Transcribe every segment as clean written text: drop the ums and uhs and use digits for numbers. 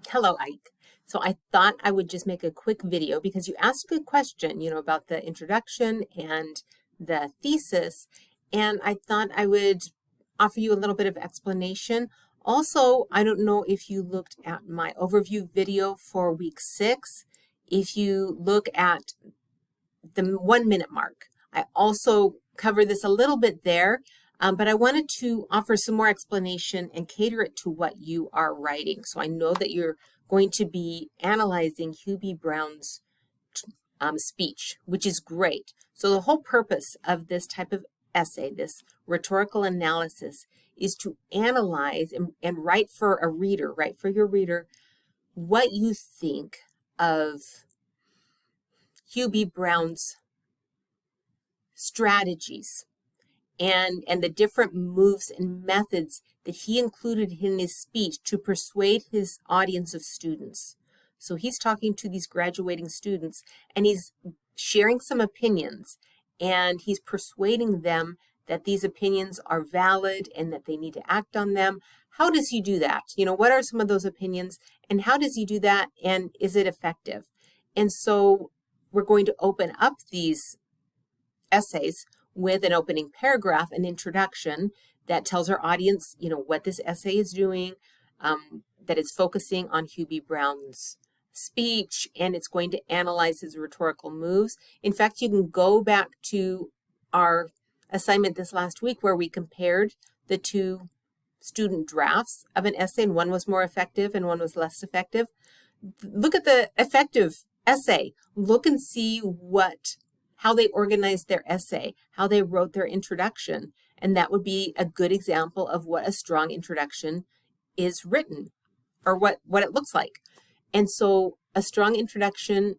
Hello, Ike. So I thought I would just make a quick video because you asked a good question, about the introduction and the thesis, and I thought I would offer you a little bit of explanation. Also, I don't know if you looked at my overview video for week 6. If you look at the 1 minute mark, I also cover this a little bit there, but I wanted to offer some more explanation and cater it to what you are writing. So I know that you're going to be analyzing Hugh B. Brown's speech, which is great. So the whole purpose of this type of essay, this rhetorical analysis, is to analyze and write for a reader, write for your reader, what you think of Hugh B. Brown's strategies and the different moves and methods that he included in his speech to persuade his audience of students. So he's talking to these graduating students and he's sharing some opinions and he's persuading them that these opinions are valid and that they need to act on them. How does he do that? What are some of those opinions and how does he do that and is it effective? And so we're going to open up these essays with an opening paragraph, an introduction that tells our audience, what this essay is doing, that it's focusing on Hugh B. Brown's speech, and it's going to analyze his rhetorical moves. In fact, you can go back to our assignment this last week where we compared the two student drafts of an essay, and one was more effective and one was less effective. Look at the effective essay. Look and see how they organized their essay, how they wrote their introduction. And that would be a good example of what a strong introduction is written or what it looks like. And so a strong introduction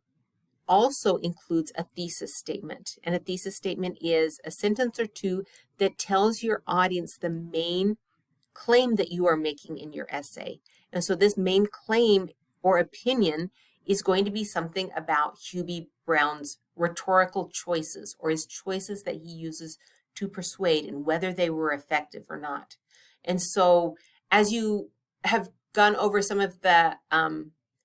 also includes a thesis statement. And a thesis statement is a sentence or two that tells your audience the main claim that you are making in your essay. And so this main claim or opinion is going to be something about Hugh B. Brown's rhetorical choices or his choices that he uses to persuade and whether they were effective or not. And so as you have gone over some of the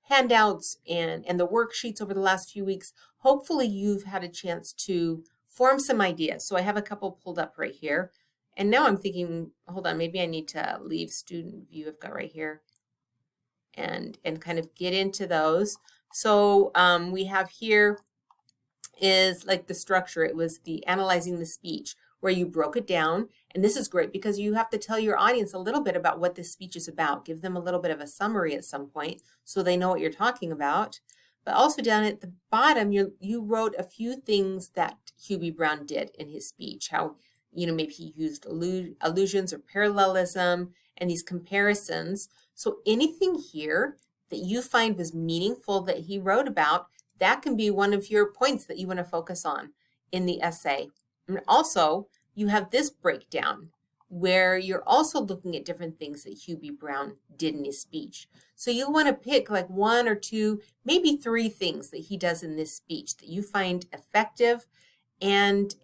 handouts and the worksheets over the last few weeks, hopefully you've had a chance to form some ideas. So I have a couple pulled up right here. And now I'm thinking, hold on, maybe I need to leave student view I've got right here and kind of get into those. So we have here is like the structure. It was the analyzing the speech where you broke it down. And this is great because you have to tell your audience a little bit about what this speech is about. Give them a little bit of a summary at some point so they know what you're talking about. But also down at the bottom, you wrote a few things that Hugh B. Brown did in his speech. How, maybe he used allusions or parallelism and these comparisons. So anything here that you find was meaningful that he wrote about, that can be one of your points that you want to focus on in the essay. And also, you have this breakdown where you're also looking at different things that Hugh B. Brown did in his speech. So you'll want to pick like 1 or 2, maybe 3 things that he does in this speech that you find effective and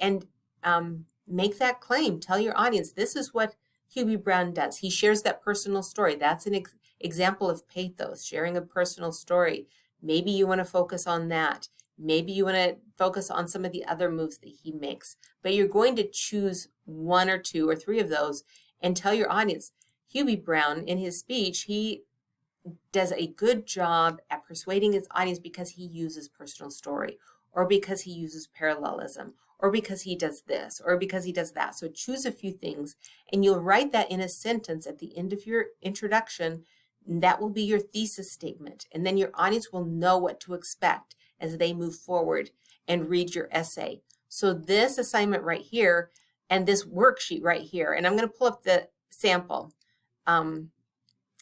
make that claim. Tell your audience, this is what Hugh B. Brown does. He shares that personal story. That's an example of pathos, sharing a personal story. Maybe you want to focus on that. Maybe you want to focus on some of the other moves that he makes. But you're going to choose 1 or 2 or 3 of those and tell your audience, Hugh B. Brown, in his speech, he does a good job at persuading his audience because he uses personal story or because he uses parallelism or because he does this or because he does that. So choose a few things and you'll write that in a sentence at the end of your introduction. That will be your thesis statement. And then your audience will know what to expect as they move forward and read your essay. So this assignment right here and this worksheet right here, and I'm going to pull up the sample,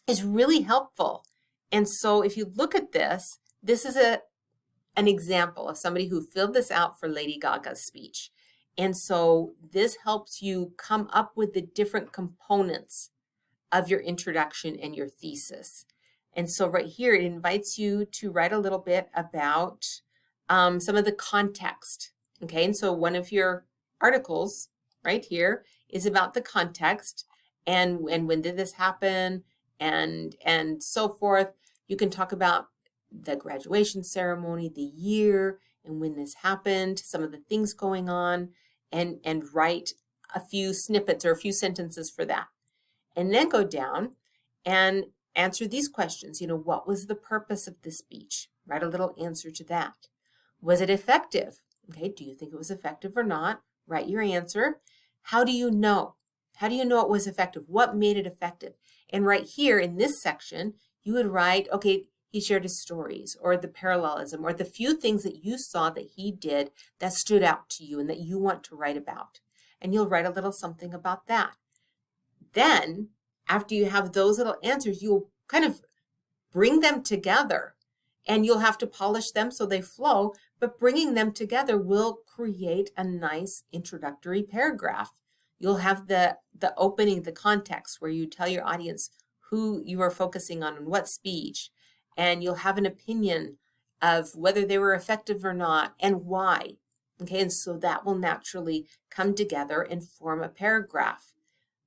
is really helpful. And so if you look at this, this is an example of somebody who filled this out for Lady Gaga's speech. And so this helps you come up with the different components of your introduction and your thesis. And so right here, it invites you to write a little bit about some of the context. Okay, and so one of your articles right here is about the context and when did this happen and so forth. You can talk about the graduation ceremony, the year, and when this happened, some of the things going on, and write a few snippets or a few sentences for that. And then go down and answer these questions. What was the purpose of the speech? Write a little answer to that. Was it effective? Okay, do you think it was effective or not? Write your answer. How do you know? How do you know it was effective? What made it effective? And right here in this section, you would write, okay, he shared his stories or the parallelism or the few things that you saw that he did that stood out to you and that you want to write about. And you'll write a little something about that. Then, after you have those little answers, you'll kind of bring them together, and you'll have to polish them so they flow, but bringing them together will create a nice introductory paragraph. You'll have the opening, the context, where you tell your audience who you are focusing on and what speech, and you'll have an opinion of whether they were effective or not and why. Okay, and so that will naturally come together and form a paragraph.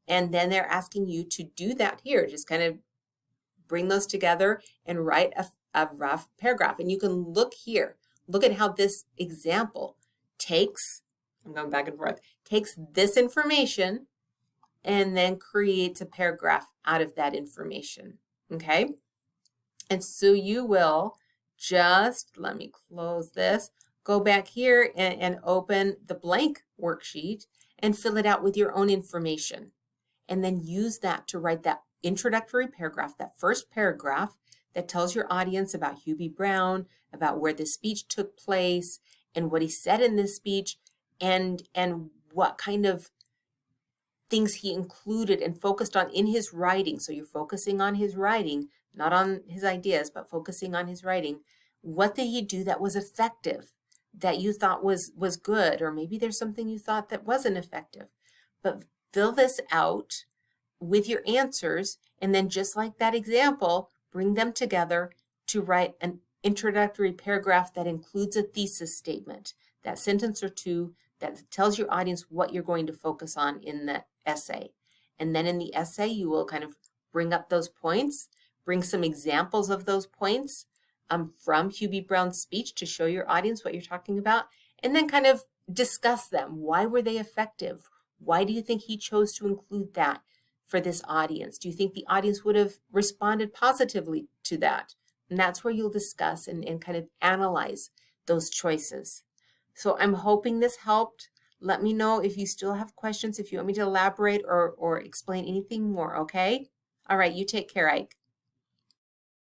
And then they're asking you to do that here. Just kind of bring those together and write a rough paragraph. And you can look here. Look at how this example takes, I'm going back and forth, takes this information and then creates a paragraph out of that information. Okay? And so you will just, let me close this, go back here and open the blank worksheet and fill it out with your own information. And then use that to write that introductory paragraph, that first paragraph that tells your audience about Hugh B. Brown, about where the speech took place and what he said in this speech and what kind of things he included and focused on in his writing. So you're focusing on his writing, not on his ideas, but focusing on his writing. What did he do that was effective, that you thought was good, or maybe there's something you thought that wasn't effective. But fill this out with your answers, and then just like that example, bring them together to write an introductory paragraph that includes a thesis statement, that sentence or two that tells your audience what you're going to focus on in the essay. And then in the essay, you will kind of bring up those points, bring some examples of those points from Hugh B. Brown's speech to show your audience what you're talking about, and then kind of discuss them. Why were they effective? Why do you think he chose to include that for this audience? Do you think the audience would have responded positively to that? And that's where you'll discuss and kind of analyze those choices. So I'm hoping this helped. Let me know if you still have questions, if you want me to elaborate or explain anything more, okay? All right, you take care, Ike.